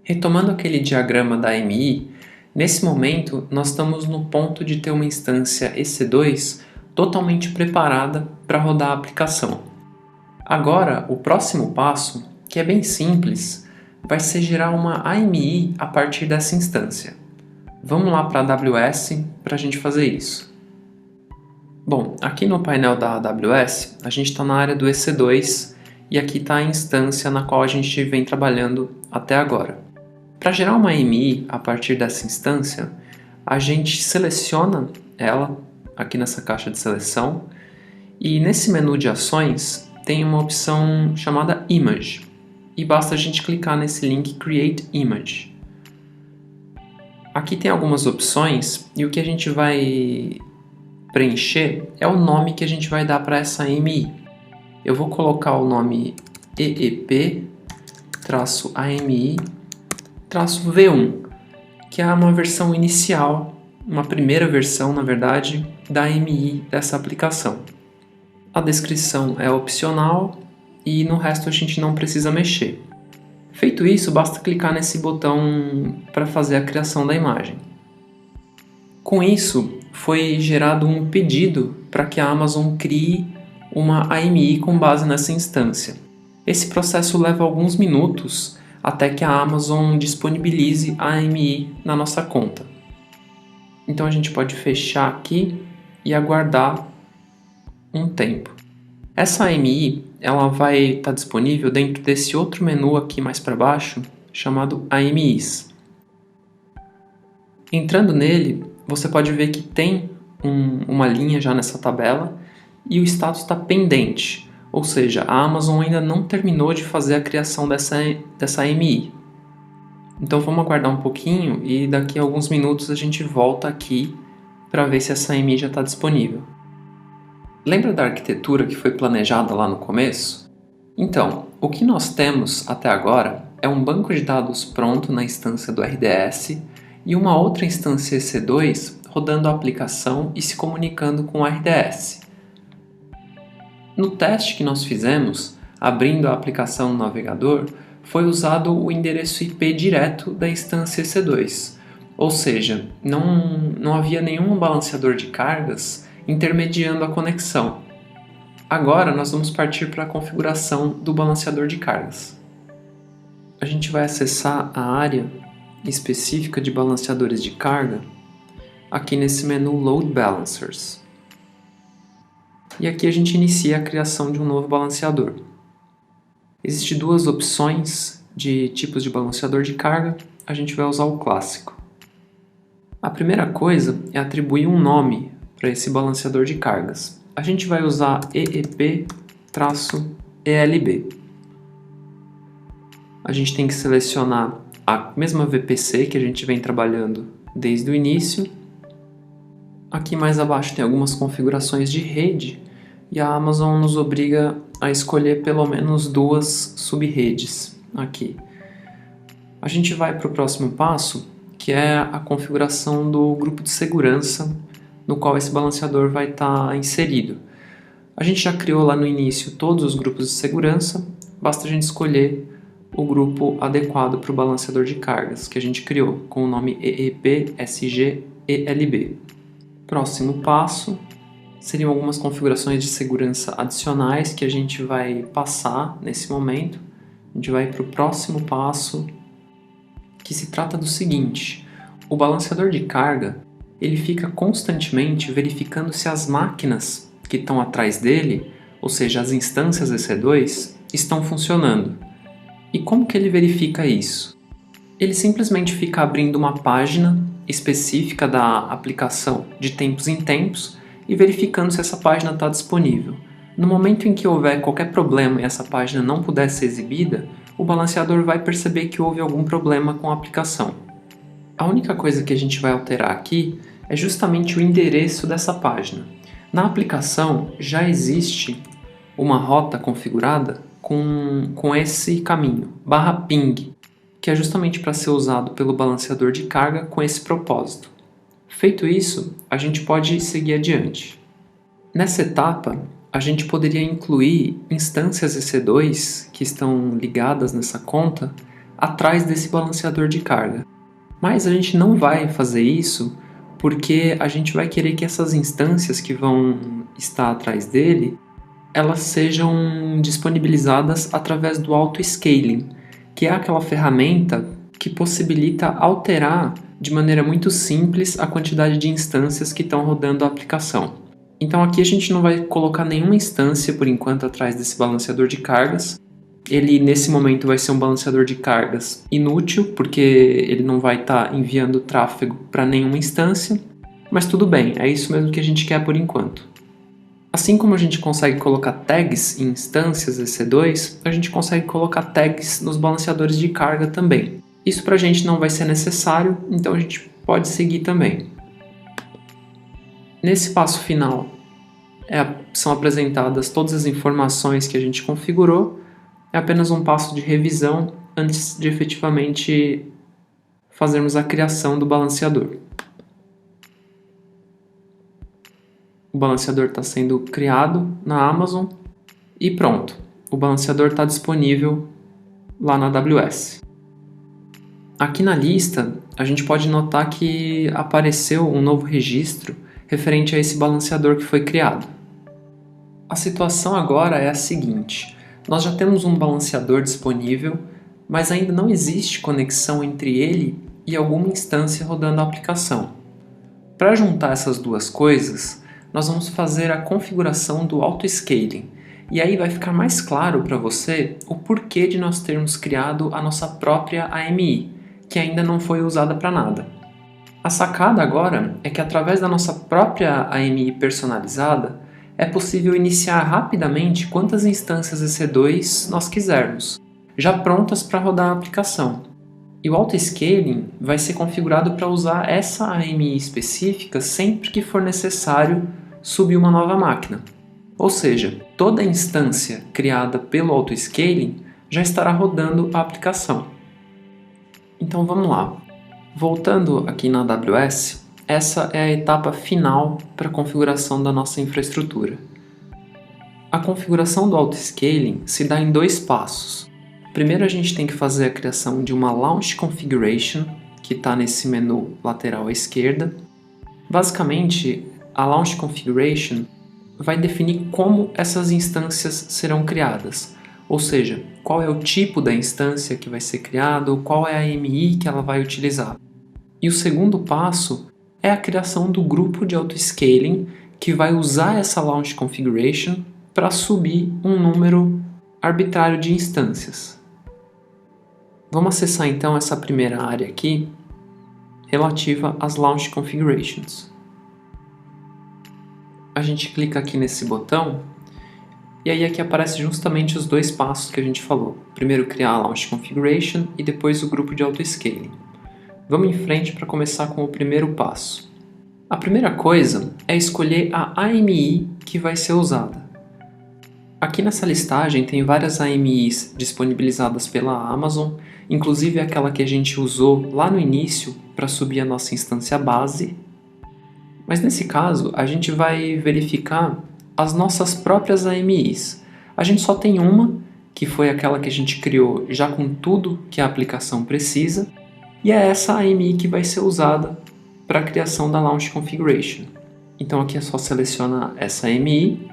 Retomando aquele diagrama da AMI, nesse momento nós estamos no ponto de ter uma instância EC2 totalmente preparada para rodar a aplicação. Agora, o próximo passo, que é bem simples, vai ser gerar uma AMI a partir dessa instância. Vamos lá para a AWS para a gente fazer isso. Bom, aqui no painel da AWS, a gente está na área do EC2 e aqui está a instância na qual a gente vem trabalhando até agora. Para gerar uma AMI a partir dessa instância, a gente seleciona ela aqui nessa caixa de seleção e nesse menu de ações tem uma opção chamada Image e basta a gente clicar nesse link Create Image. Aqui tem algumas opções e o que a gente vai preencher é o nome que a gente vai dar para essa AMI. Eu vou colocar o nome EEP-AMI-V1, que é uma versão inicial, uma primeira versão, na verdade, da AMI dessa aplicação. A descrição é opcional e no resto a gente não precisa mexer. Feito isso, basta clicar nesse botão para fazer a criação da imagem. Com isso, foi gerado um pedido para que a Amazon crie uma AMI com base nessa instância. Esse processo leva alguns minutos até que a Amazon disponibilize a AMI na nossa conta. Então a gente pode fechar aqui e aguardar um tempo. Essa AMI ela vai estar disponível dentro desse outro menu aqui mais para baixo, chamado AMIs. Entrando nele, você pode ver que tem uma linha já nessa tabela e o status está pendente, ou seja, a Amazon ainda não terminou de fazer a criação dessa AMI. Então vamos aguardar um pouquinho e daqui a alguns minutos a gente volta aqui para ver se essa AMI já está disponível. Lembra da arquitetura que foi planejada lá no começo? Então, o que nós temos até agora é um banco de dados pronto na instância do RDS e uma outra instância EC2 rodando a aplicação e se comunicando com o RDS. No teste que nós fizemos, abrindo a aplicação no navegador, foi usado o endereço IP direto da instância EC2, ou seja, não havia nenhum balanceador de cargas intermediando a conexão. Agora nós vamos partir para a configuração do balanceador de cargas. A gente vai acessar a área específica de balanceadores de carga aqui nesse menu Load Balancers. E aqui a gente inicia a criação de um novo balanceador. Existem duas opções de tipos de balanceador de carga, a gente vai usar o clássico. A primeira coisa é atribuir um nome para esse balanceador de cargas. A gente vai usar EEP-ELB. A gente tem que selecionar a mesma VPC que a gente vem trabalhando desde o início. Aqui mais abaixo tem algumas configurações de rede e a Amazon nos obriga a escolher pelo menos duas subredes aqui. A gente vai para o próximo passo, que é a configuração do grupo de segurança no qual esse balanceador vai estar inserido. A gente já criou lá no início todos os grupos de segurança, basta a gente escolher o grupo adequado para o balanceador de cargas, que a gente criou com o nome EEP-SG-ELB. Próximo passo seriam algumas configurações de segurança adicionais que a gente vai passar nesse momento. A gente vai para o próximo passo, que se trata do seguinte: o balanceador de carga ele fica constantemente verificando se as máquinas que estão atrás dele, ou seja, as instâncias EC2, estão funcionando. E como que ele verifica isso? Ele simplesmente fica abrindo uma página específica da aplicação de tempos em tempos e verificando se essa página está disponível. No momento em que houver qualquer problema e essa página não puder ser exibida, o balanceador vai perceber que houve algum problema com a aplicação. A única coisa que a gente vai alterar aqui é justamente o endereço dessa página. Na aplicação já existe uma rota configurada com esse caminho, /ping, que é justamente para ser usado pelo balanceador de carga com esse propósito. Feito isso, a gente pode seguir adiante. Nessa etapa, a gente poderia incluir instâncias EC2 que estão ligadas nessa conta atrás desse balanceador de carga. Mas a gente não vai fazer isso porque a gente vai querer que essas instâncias que vão estar atrás dele, elas sejam disponibilizadas através do auto-scaling, que é aquela ferramenta que possibilita alterar de maneira muito simples a quantidade de instâncias que estão rodando a aplicação. Então aqui a gente não vai colocar nenhuma instância por enquanto atrás desse balanceador de cargas. Ele nesse momento vai ser um balanceador de cargas inútil, porque ele não vai estar enviando tráfego para nenhuma instância, mas tudo bem, é isso mesmo que a gente quer por enquanto. Assim como a gente consegue colocar tags em instâncias EC2, a gente consegue colocar tags nos balanceadores de carga também. Isso para a gente não vai ser necessário, então a gente pode seguir também. Nesse passo final, são apresentadas todas as informações que a gente configurou. É apenas um passo de revisão antes de efetivamente fazermos a criação do balanceador. O balanceador está sendo criado na Amazon e pronto. O balanceador está disponível lá na AWS. Aqui na lista, a gente pode notar que apareceu um novo registro referente a esse balanceador que foi criado. A situação agora é a seguinte: nós já temos um balanceador disponível, mas ainda não existe conexão entre ele e alguma instância rodando a aplicação. Para juntar essas duas coisas, nós vamos fazer a configuração do auto-scaling, e aí vai ficar mais claro para você o porquê de nós termos criado a nossa própria AMI, que ainda não foi usada para nada. A sacada agora é que através da nossa própria AMI personalizada, é possível iniciar rapidamente quantas instâncias EC2 nós quisermos, já prontas para rodar a aplicação. E o auto-scaling vai ser configurado para usar essa AMI específica sempre que for necessário subir uma nova máquina. Ou seja, toda instância criada pelo auto-scaling já estará rodando a aplicação. Então vamos lá. Voltando aqui na AWS, essa é a etapa final para a configuração da nossa infraestrutura. A configuração do auto-scaling se dá em dois passos. Primeiro a gente tem que fazer a criação de uma Launch Configuration, que está nesse menu lateral à esquerda. Basicamente, a Launch Configuration vai definir como essas instâncias serão criadas, ou seja, qual é o tipo da instância que vai ser criado, qual é a AMI que ela vai utilizar. E o segundo passo é a criação do grupo de auto-scaling que vai usar essa Launch Configuration para subir um número arbitrário de instâncias. Vamos acessar então essa primeira área aqui, relativa às Launch Configurations. A gente clica aqui nesse botão, e aí aqui aparece justamente os dois passos que a gente falou. Primeiro criar a Launch Configuration e depois o grupo de auto-scaling. Vamos em frente para começar com o primeiro passo. A primeira coisa é escolher a AMI que vai ser usada. Aqui nessa listagem tem várias AMIs disponibilizadas pela Amazon, inclusive aquela que a gente usou lá no início para subir a nossa instância base. Mas nesse caso, a gente vai verificar as nossas próprias AMIs. A gente só tem uma, que foi aquela que a gente criou já com tudo que a aplicação precisa, e é essa AMI que vai ser usada para a criação da Launch Configuration. Então aqui é só selecionar essa AMI,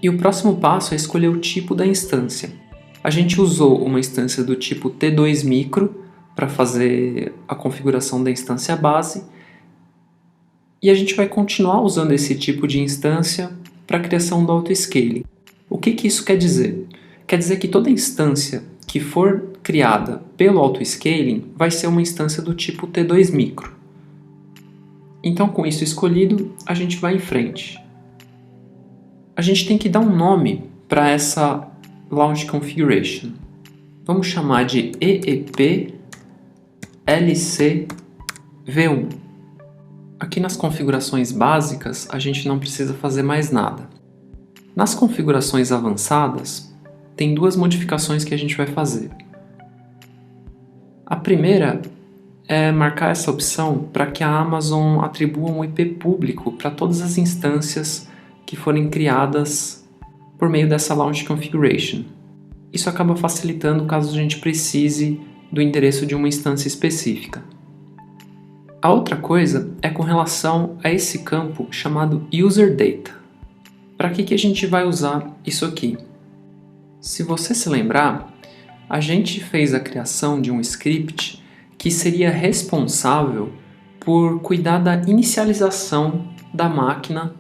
e o próximo passo é escolher o tipo da instância. A gente usou uma instância do tipo T2 Micro para fazer a configuração da instância base, e a gente vai continuar usando esse tipo de instância para a criação do auto-scaling. O que isso quer dizer? Quer dizer que toda instância que for criada pelo auto-scaling vai ser uma instância do tipo T2 Micro. Então, com isso escolhido, a gente vai em frente. A gente tem que dar um nome para essa Launch Configuration. Vamos chamar de EEP LC V1. Aqui nas configurações básicas, a gente não precisa fazer mais nada. Nas configurações avançadas, tem duas modificações que a gente vai fazer. A primeira é marcar essa opção para que a Amazon atribua um IP público para todas as instâncias que forem criadas por meio dessa Launch Configuration. Isso acaba facilitando caso a gente precise do endereço de uma instância específica. A outra coisa é com relação a esse campo chamado UserData. Para que a gente vai usar isso aqui? Se você se lembrar, a gente fez a criação de um script que seria responsável por cuidar da inicialização da máquina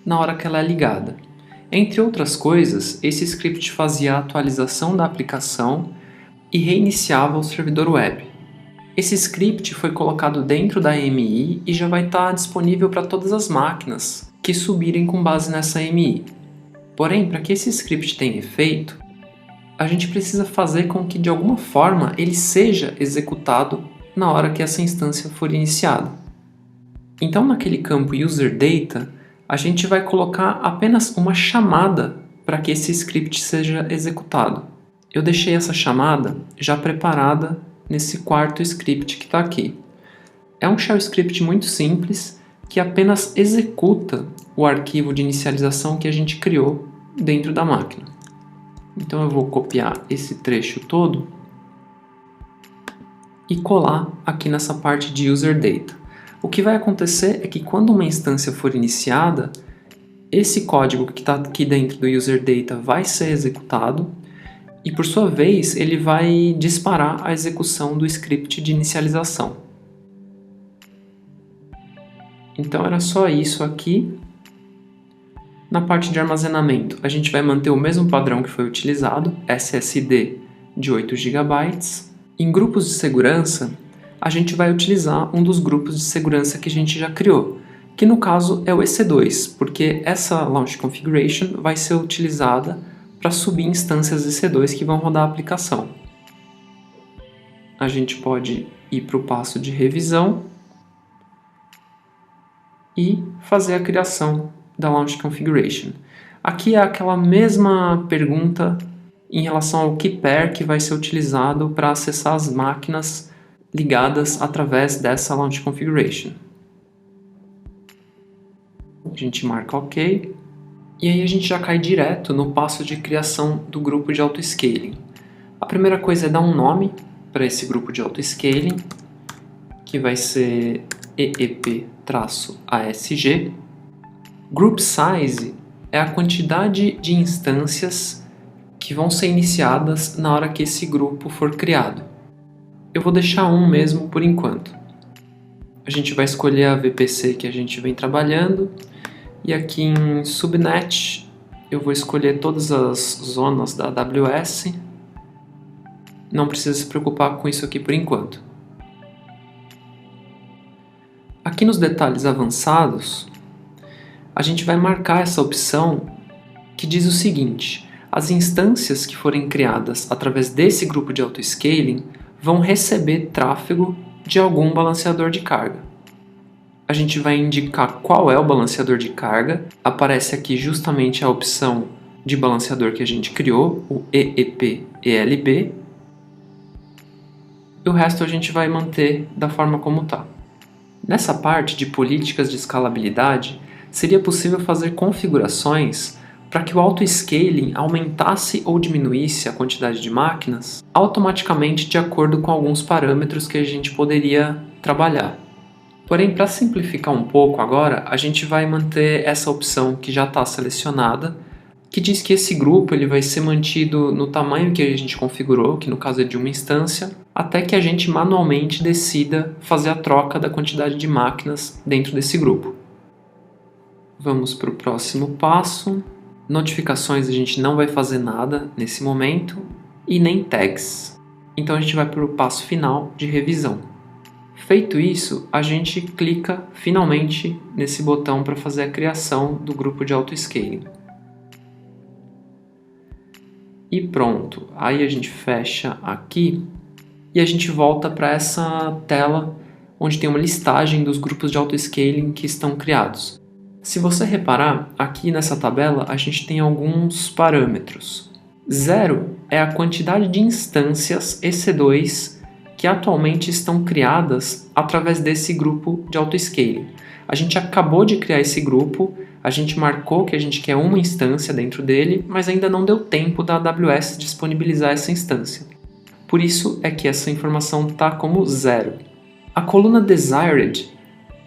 na hora que ela é ligada. Entre outras coisas, esse script fazia a atualização da aplicação e reiniciava o servidor web. Esse script foi colocado dentro da AMI e já vai estar disponível para todas as máquinas que subirem com base nessa AMI. Porém, para que esse script tenha efeito, a gente precisa fazer com que de alguma forma ele seja executado na hora que essa instância for iniciada. Então, naquele campo UserData, a gente vai colocar apenas uma chamada para que esse script seja executado. Eu deixei essa chamada já preparada nesse quarto script que está aqui. É um shell script muito simples que apenas executa o arquivo de inicialização que a gente criou dentro da máquina. Então eu vou copiar esse trecho todo e colar aqui nessa parte de UserData. O que vai acontecer é que quando uma instância for iniciada, esse código que está aqui dentro do UserData vai ser executado e, por sua vez, ele vai disparar a execução do script de inicialização. Então era só isso aqui. Na parte de armazenamento, a gente vai manter o mesmo padrão que foi utilizado, SSD de 8 GB. Em grupos de segurança, a gente vai utilizar um dos grupos de segurança que a gente já criou, que no caso é o EC2, porque essa Launch Configuration vai ser utilizada para subir instâncias EC2 que vão rodar a aplicação. A gente pode ir para o passo de revisão e fazer a criação da Launch Configuration. Aqui é aquela mesma pergunta em relação ao key pair que vai ser utilizado para acessar as máquinas ligadas através dessa Launch Configuration. A gente marca OK. E aí a gente já cai direto no passo de criação do grupo de autoscaling. A primeira coisa é dar um nome para esse grupo de autoscaling, que vai ser EEP-ASG. Group Size é a quantidade de instâncias que vão ser iniciadas na hora que esse grupo for criado. Eu vou deixar um mesmo por enquanto. A gente vai escolher a VPC que a gente vem trabalhando. E aqui em Subnet eu vou escolher todas as zonas da AWS. Não precisa se preocupar com isso aqui por enquanto. Aqui nos detalhes avançados, a gente vai marcar essa opção que diz o seguinte: as instâncias que forem criadas através desse grupo de autoscaling vão receber tráfego de algum balanceador de carga. A gente vai indicar qual é o balanceador de carga. Aparece aqui justamente a opção de balanceador que a gente criou, o EEP-ELB. E o resto a gente vai manter da forma como está. Nessa parte de políticas de escalabilidade, seria possível fazer configurações para que o autoscaling aumentasse ou diminuísse a quantidade de máquinas automaticamente de acordo com alguns parâmetros que a gente poderia trabalhar. Porém, para simplificar um pouco agora, a gente vai manter essa opção que já está selecionada, que diz que esse grupo ele vai ser mantido no tamanho que a gente configurou, que no caso é de uma instância, até que a gente manualmente decida fazer a troca da quantidade de máquinas dentro desse grupo. Vamos para o próximo passo. Notificações a gente não vai fazer nada nesse momento e nem tags. Então a gente vai para o passo final de revisão. Feito isso, a gente clica finalmente nesse botão para fazer a criação do grupo de autoscaling. E pronto, aí a gente fecha aqui e a gente volta para essa tela onde tem uma listagem dos grupos de autoscaling que estão criados. Se você reparar, aqui nessa tabela a gente tem alguns parâmetros. 0 é a quantidade de instâncias EC2 que atualmente estão criadas através desse grupo de autoscaling. A gente acabou de criar esse grupo, a gente marcou que a gente quer uma instância dentro dele, mas ainda não deu tempo da AWS disponibilizar essa instância. Por isso é que essa informação está como 0. A coluna desired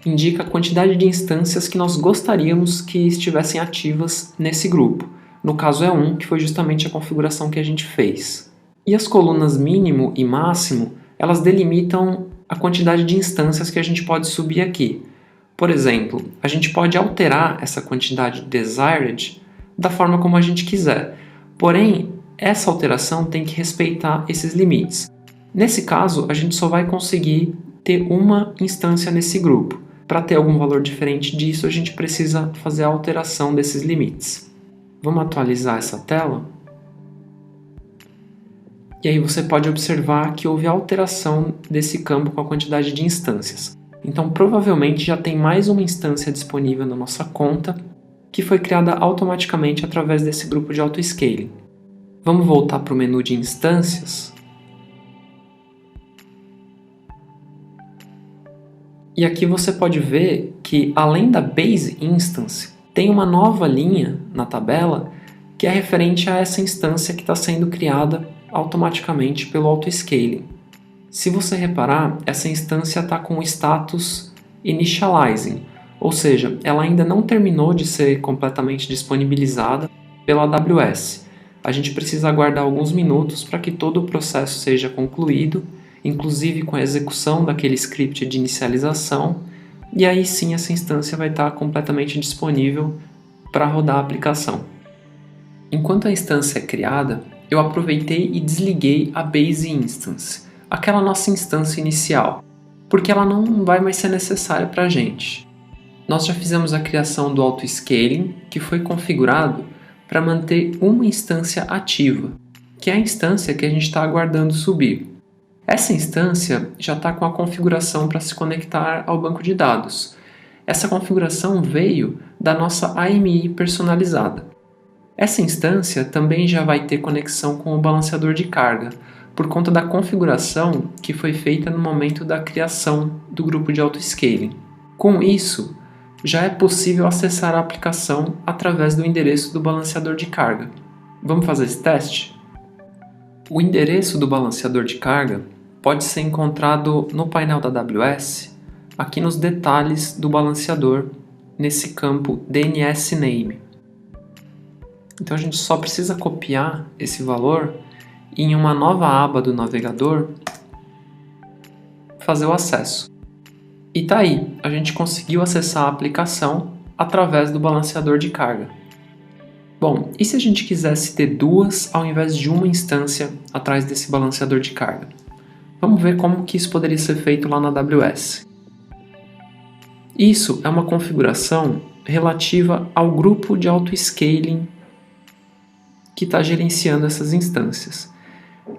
indica a quantidade de instâncias que nós gostaríamos que estivessem ativas nesse grupo. No caso é 1, que foi justamente a configuração que a gente fez. E as colunas mínimo e máximo, elas delimitam a quantidade de instâncias que a gente pode subir aqui. Por exemplo, a gente pode alterar essa quantidade desired da forma como a gente quiser. Porém, essa alteração tem que respeitar esses limites. Nesse caso, a gente só vai conseguir ter uma instância nesse grupo. Para ter algum valor diferente disso, a gente precisa fazer a alteração desses limites. Vamos atualizar essa tela? E aí você pode observar que houve alteração desse campo com a quantidade de instâncias. Então, provavelmente já tem mais uma instância disponível na nossa conta que foi criada automaticamente através desse grupo de autoscaling. Vamos voltar para o menu de instâncias. E aqui você pode ver que, além da Base Instance, tem uma nova linha na tabela que é referente a essa instância que está sendo criada automaticamente pelo autoscaling. Se você reparar, essa instância está com o status Initializing, ou seja, ela ainda não terminou de ser completamente disponibilizada pela AWS. A gente precisa aguardar alguns minutos para que todo o processo seja concluído, inclusive com a execução daquele script de inicialização, e aí sim essa instância vai estar completamente disponível para rodar a aplicação. Enquanto a instância é criada, eu aproveitei e desliguei a Base Instance, aquela nossa instância inicial, porque ela não vai mais ser necessária para a gente. Nós já fizemos a criação do autoscaling, que foi configurado para manter uma instância ativa, que é a instância que a gente está aguardando subir. Essa instância já está com a configuração para se conectar ao banco de dados. Essa configuração veio da nossa AMI personalizada. Essa instância também já vai ter conexão com o balanceador de carga, por conta da configuração que foi feita no momento da criação do grupo de autoscaling. Com isso, já é possível acessar a aplicação através do endereço do balanceador de carga. Vamos fazer esse teste? O endereço do balanceador de carga pode ser encontrado no painel da AWS, aqui nos detalhes do balanceador, nesse campo DNS Name. Então a gente só precisa copiar esse valor e em uma nova aba do navegador fazer o acesso. E tá aí, a gente conseguiu acessar a aplicação através do balanceador de carga. Bom, e se a gente quisesse ter duas ao invés de uma instância atrás desse balanceador de carga? Vamos ver como que isso poderia ser feito lá na AWS. Isso é uma configuração relativa ao grupo de autoscaling que está gerenciando essas instâncias.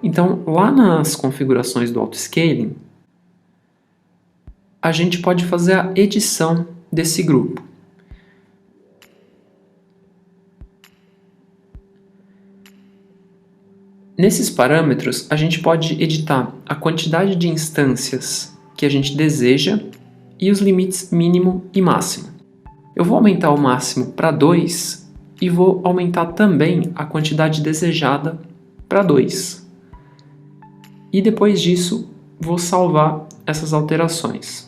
Então, lá nas configurações do autoscaling, a gente pode fazer a edição desse grupo. Nesses parâmetros, a gente pode editar a quantidade de instâncias que a gente deseja e os limites mínimo e máximo. Eu vou aumentar o máximo para 2 e vou aumentar também a quantidade desejada para 2. E depois disso, vou salvar essas alterações.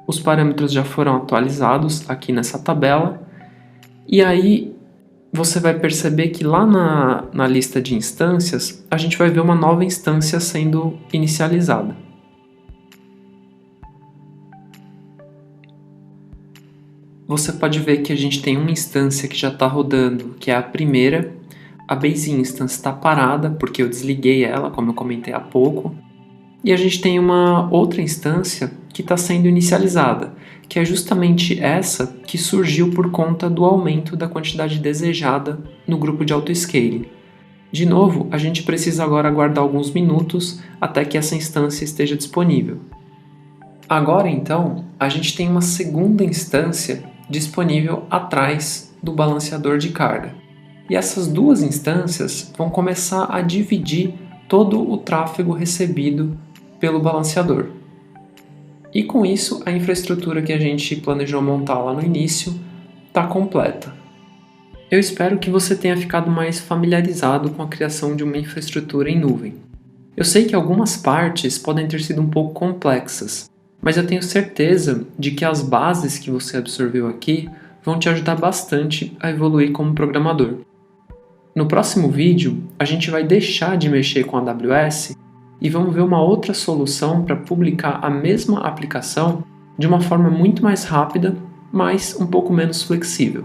Os parâmetros já foram atualizados aqui nessa tabela. E aí você vai perceber que lá na lista de instâncias, a gente vai ver uma nova instância sendo inicializada. Você pode ver que a gente tem uma instância que já está rodando, que é a primeira. A Base Instance está parada, porque eu desliguei ela, como eu comentei há pouco. E a gente tem uma outra instância que está sendo inicializada, que é justamente essa que surgiu por conta do aumento da quantidade desejada no grupo de autoscaling. De novo, a gente precisa agora aguardar alguns minutos até que essa instância esteja disponível. Agora, então, a gente tem uma segunda instância disponível atrás do balanceador de carga. E essas duas instâncias vão começar a dividir todo o tráfego recebido pelo balanceador. E com isso, a infraestrutura que a gente planejou montar lá no início está completa. Eu espero que você tenha ficado mais familiarizado com a criação de uma infraestrutura em nuvem. Eu sei que algumas partes podem ter sido um pouco complexas, mas eu tenho certeza de que as bases que você absorveu aqui vão te ajudar bastante a evoluir como programador. No próximo vídeo, a gente vai deixar de mexer com a AWS e vamos ver uma outra solução para publicar a mesma aplicação de uma forma muito mais rápida, mas um pouco menos flexível.